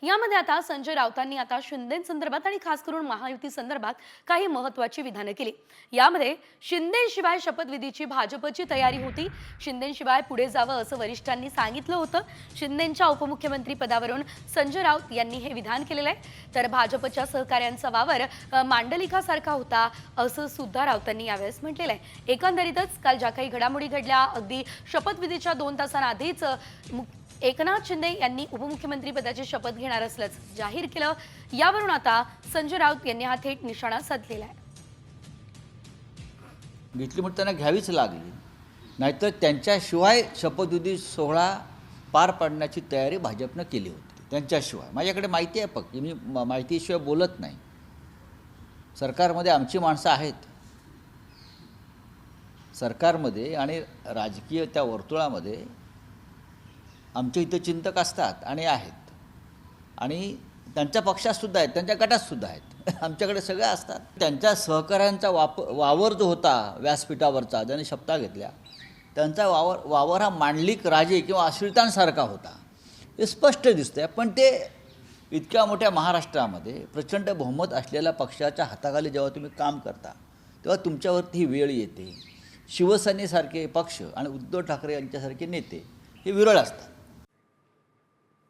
यामध्ये आता संजय राऊतांनी आता शिंदेंसंदर्भात आणि खास करून महायुती संदर्भात काही महत्त्वाची विधानं केली। यामध्ये शिंदेशिवाय शपथविधीची भाजपची तयारी होती। शिंदेशिवाय पुढे जावं असं वरिष्ठांनी सांगितलं होतं। शिंदेंच्या उपमुख्यमंत्री पदावरून संजय राऊत यांनी हे विधान केलेलं आहे। तर भाजपच्या सहकार्यांचा वावर मांडलिकासारखा होता असं सुद्धा राऊतांनी यावेळेस म्हटलेलं आहे। एकंदरीतच काल ज्या काही घडामोडी घडल्या, अगदी शपथविधीच्या 2 तासांआधीच एकनाथ शिंदे यांनी उपमुख्यमंत्री पदाची शपथ घेणार असल्याचं जाहीर केलं। यावरून आता संजय राऊत यांनी हा थेट निशाणा साधलेला आहे। घेतली म्हणून त्यांना घ्यावीच लागली, नाहीतर त्यांच्याशिवाय शपथविधी सोहळा पार पाडण्याची तयारी भाजपनं केली होती। त्यांच्याशिवाय माझ्याकडे माहिती आहे, फक्त मी माहितीशिवाय बोलत नाही। सरकारमध्ये आमची माणसं आहेत, सरकारमध्ये आणि राजकीय त्या वर्तुळामध्ये आमचे हितचिंतक असतात आणि आहेत, आणि त्यांच्या पक्षातसुद्धा आहेत, त्यांच्या गटातसुद्धा आहेत। आमच्याकडे सगळे असतात। त्यांच्या सहकाऱ्यांचा वावर जो होता व्यासपीठावरचा, ज्यांनी शपथा घेतल्या, त्यांचा वावर हा मांडलिक राजे किंवा सुलतानसारखा होता, हे स्पष्ट दिसतंय। पण ते इतक्या मोठ्या महाराष्ट्रामध्ये प्रचंड बहुमत असलेल्या पक्षाच्या हाताखाली जेव्हा तुम्ही काम करता, तेव्हा तुमच्यावरती ही वेळ येते। शिवसेनेसारखे पक्ष आणि उद्धव ठाकरे यांच्यासारखे नेते हे विरळ असतात।